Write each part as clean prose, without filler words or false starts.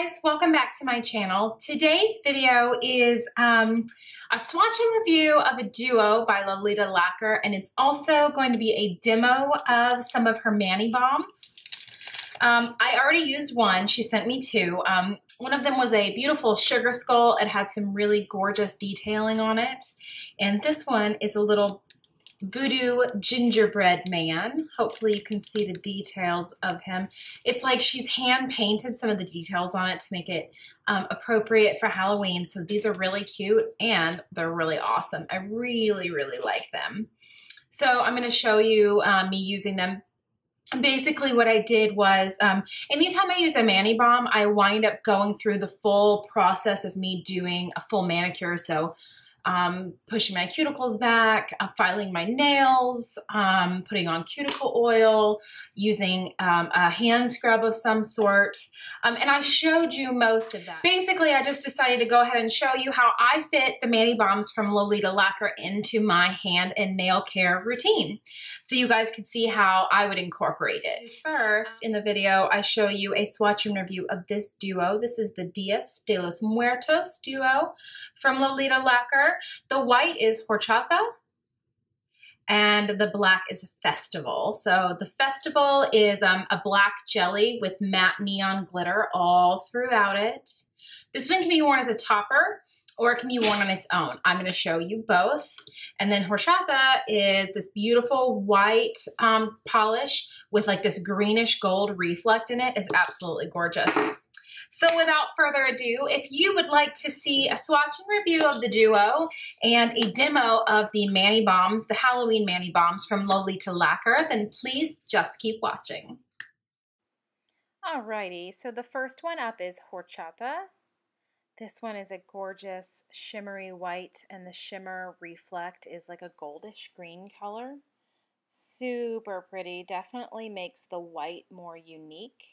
guys, welcome back to my channel. Today's video is a swatch and review of a duo by Lolita Lacquer, and it's also going to be a demo of some of her Manny Bombs. I already used one. She sent me two. One of them was a beautiful sugar skull. It had some really gorgeous detailing on it. And this one is a little voodoo gingerbread man. Hopefully you can see the details of him. It's like she's hand painted some of the details on it to make it appropriate for Halloween. So these are really cute and they're really awesome. I really, really like them. So I'm going to show you me using them. Basically what I did was, anytime I use a Manny Bomb, I wind up going through the full process of me doing a full manicure. So pushing my cuticles back, filing my nails, putting on cuticle oil, using a hand scrub of some sort. And I showed you most of that. Basically, I just decided to go ahead and show you how I fit the Manny Bombs from Lolita Lacquer into my hand and nail care routine. So you guys could see how I would incorporate it. First, in the video, I show you a swatch and review of this duo. This is the Dias de los Muertos duo from Lolita Lacquer. The white is Horchata, and the black is Festival. So the Festival is a black jelly with matte neon glitter all throughout it. This one can be worn as a topper, or it can be worn on its own. I'm going to show you both. And then Horchata is this beautiful white polish with like this greenish gold reflect in it. It's absolutely gorgeous. So without further ado, if you would like to see a swatch and review of the duo and a demo of the Manny Bombs, the Halloween Manny Bombs from Lolita Lacquer, then please just keep watching. Alrighty, so the first one up is Horchata. This one is a gorgeous shimmery white, and the shimmer reflect is like a goldish green color. Super pretty, definitely makes the white more unique.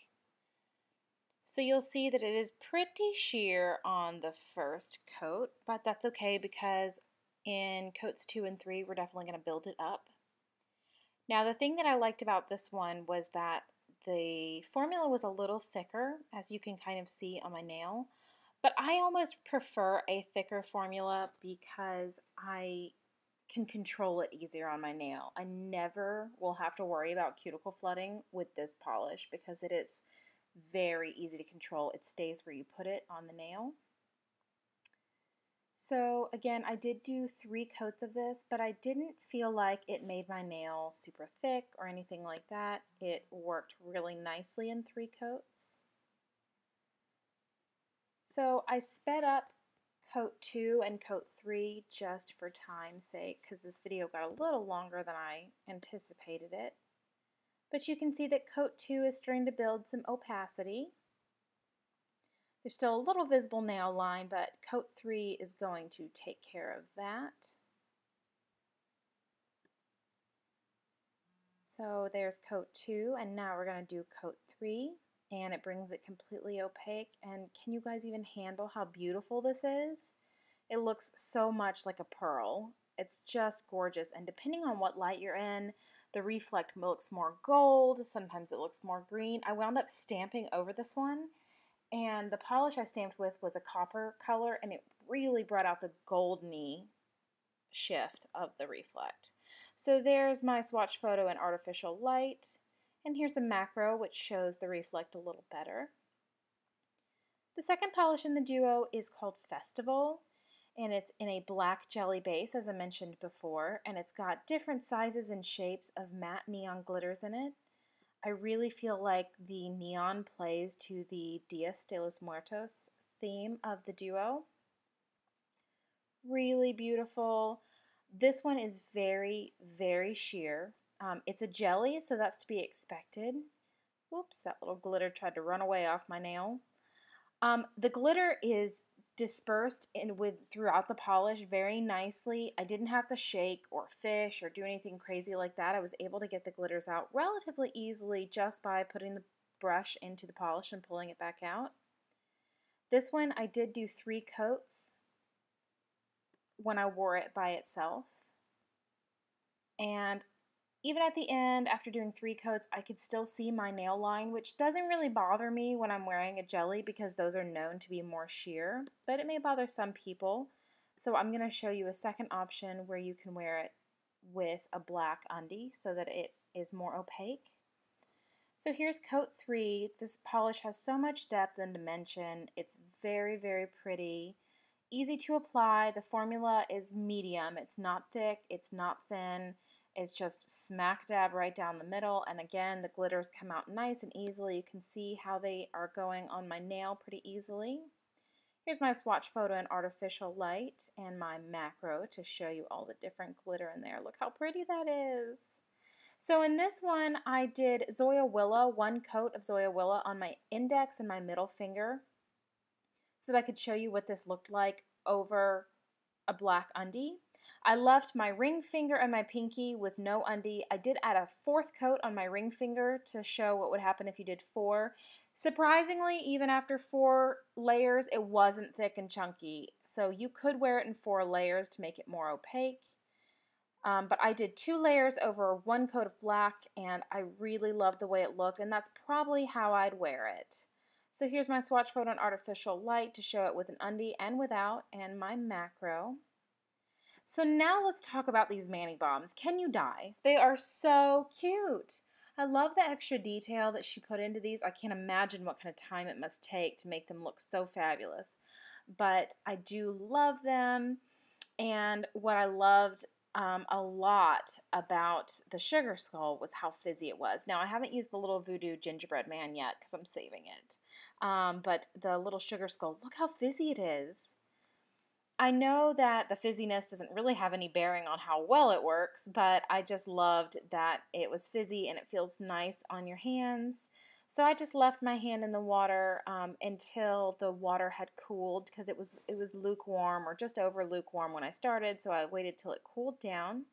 So you'll see that it is pretty sheer on the first coat, but that's okay because in coats 2 and 3, we're definitely going to build it up. Now the thing that I liked about this one was that the formula was a little thicker, as you can kind of see on my nail, but I almost prefer a thicker formula because I can control it easier on my nail. I never will have to worry about cuticle flooding with this polish because it is very easy to control. It stays where you put it on the nail. So again, I did do 3 coats of this, but I didn't feel like it made my nail super thick or anything like that. It worked really nicely in 3 coats. So I sped up coat 2 and coat 3 just for time's sake because this video got a little longer than I anticipated it. But you can see that coat 2 is starting to build some opacity. There's still a little visible nail line, but coat 3 is going to take care of that. So there's coat 2, and now we're going to do coat 3, and it brings it completely opaque. And can you guys even handle how beautiful this is? It looks so much like a pearl. It's just gorgeous, and depending on what light you're in, the reflect looks more gold, sometimes it looks more green. I wound up stamping over this one, and the polish I stamped with was a copper color, and it really brought out the goldeny shift of the reflect. So there's my swatch photo in artificial light, and here's the macro, which shows the reflect a little better. The second polish in the duo is called Festival, and it's in a black jelly base, as I mentioned before, and it's got different sizes and shapes of matte neon glitters in it. I really feel like the neon plays to the Dias de los Muertos theme of the duo. Really beautiful. This one is very, very sheer. It's a jelly, so that's to be expected. Whoops, that little glitter tried to run away off my nail. The glitter is dispersed throughout the polish very nicely. I didn't have to shake or fish or do anything crazy like that. I was able to get the glitters out relatively easily just by putting the brush into the polish and pulling it back out. This one I did do 3 coats when I wore it by itself. And even at the end, after doing 3 coats, I could still see my nail line, which doesn't really bother me when I'm wearing a jelly because those are known to be more sheer, but it may bother some people. So I'm going to show you a second option where you can wear it with a black undie so that it is more opaque. So here's coat 3. This polish has so much depth and dimension. It's very, very pretty. Easy to apply. The formula is medium. It's not thick, it's not thin. It's just smack dab right down the middle. And again, the glitters come out nice and easily. You can see how they are going on my nail pretty easily. Here's my swatch photo in artificial light and my macro to show you all the different glitter in there. Look how pretty that is. So in this one, I did Zoya Willa, 1 coat of Zoya Willa on my index and my middle finger so that I could show you what this looked like over a black undie. I left my ring finger and my pinky with no undie. I did add a 4th coat on my ring finger to show what would happen if you did 4. Surprisingly, even after 4 layers, it wasn't thick and chunky. So you could wear it in 4 layers to make it more opaque. But I did 2 layers over 1 coat of black, and I really loved the way it looked, and that's probably how I'd wear it. So here's my swatch photo in artificial light to show it with an undie and without, and my macro. So now let's talk about these Manny Bombs. Can you die? They are so cute. I love the extra detail that she put into these. I can't imagine what kind of time it must take to make them look so fabulous. But I do love them, and what I loved a lot about the Sugar Skull was how fizzy it was. Now, I haven't used the little Voodoo Gingerbread Man yet because I'm saving it. But the little Sugar Skull, look how fizzy it is. I know that the fizziness doesn't really have any bearing on how well it works, but I just loved that it was fizzy and it feels nice on your hands. So I just left my hand in the water until the water had cooled because it was lukewarm or just over lukewarm when I started, so I waited till it cooled down.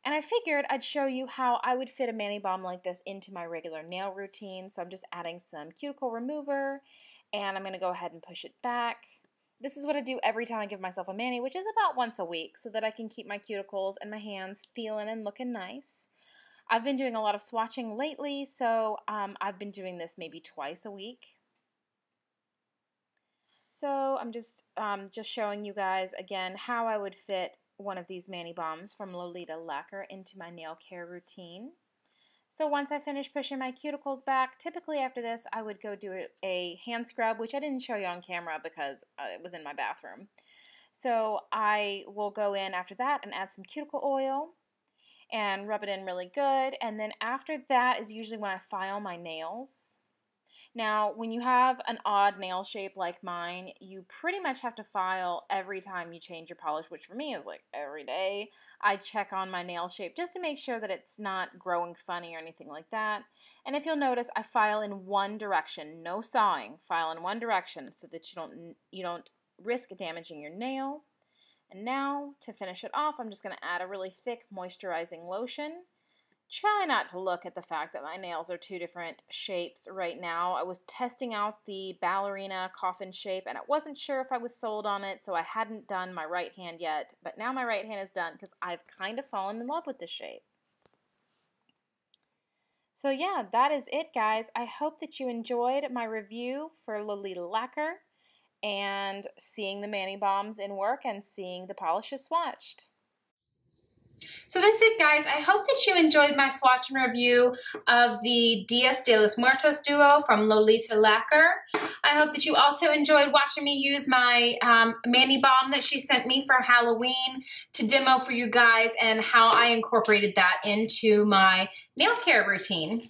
And I figured I'd show you how I would fit a Manny Bomb like this into my regular nail routine. So I'm just adding some cuticle remover, and I'm going to go ahead and push it back. This is what I do every time I give myself a mani, which is about once a week, so that I can keep my cuticles and my hands feeling and looking nice. I've been doing a lot of swatching lately, so I've been doing this maybe twice a week. So I'm just showing you guys again how I would fit one of these Manny Bombs from Lolita Lacquer into my nail care routine. So once I finish pushing my cuticles back, typically after this I would go do a hand scrub, which I didn't show you on camera because it was in my bathroom. So I will go in after that and add some cuticle oil and rub it in really good. And then after that is usually when I file my nails. Now, when you have an odd nail shape like mine, you pretty much have to file every time you change your polish, which for me is like every day. I check on my nail shape just to make sure that it's not growing funny or anything like that. And if you'll notice, I file in one direction, no sawing. File in one direction so that you don't risk damaging your nail. And now, to finish it off, I'm just going to add a really thick moisturizing lotion. Try not to look at the fact that my nails are 2 different shapes right now. I was testing out the ballerina coffin shape and I wasn't sure if I was sold on it, so I hadn't done my right hand yet. But now my right hand is done because I've kind of fallen in love with this shape. So yeah, that is it, guys. I hope that you enjoyed my review for Lolita Lacquer and seeing the Manny Bombs in work and seeing the polishes swatched. So that's it, guys. I hope that you enjoyed my swatch and review of the Dias de los Muertos duo from Lolita Lacquer. I hope that you also enjoyed watching me use my Manny Bomb that she sent me for Halloween to demo for you guys and how I incorporated that into my nail care routine.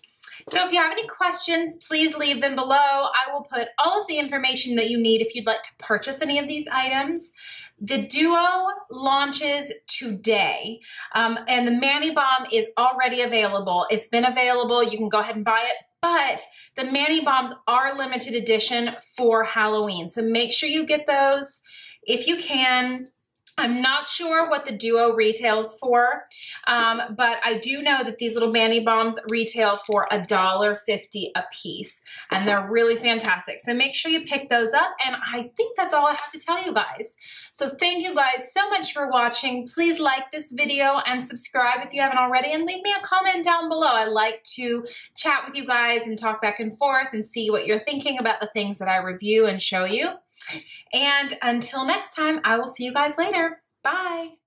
So if you have any questions, please leave them below. I will put all of the information that you need if you'd like to purchase any of these items. The duo launches today, and the Manny Bomb is already available. It's been available. You can go ahead and buy it, but the Manny Bombs are limited edition for Halloween. So make sure you get those if you can. I'm not sure what the duo retails for, but I do know that these little Manny Bombs retail for $1.50 a piece, and they're really fantastic. So make sure you pick those up, and I think that's all I have to tell you guys. So thank you guys so much for watching. Please like this video and subscribe if you haven't already, and leave me a comment down below. I like to chat with you guys and talk back and forth and see what you're thinking about the things that I review and show you. And until next time, I will see you guys later. Bye.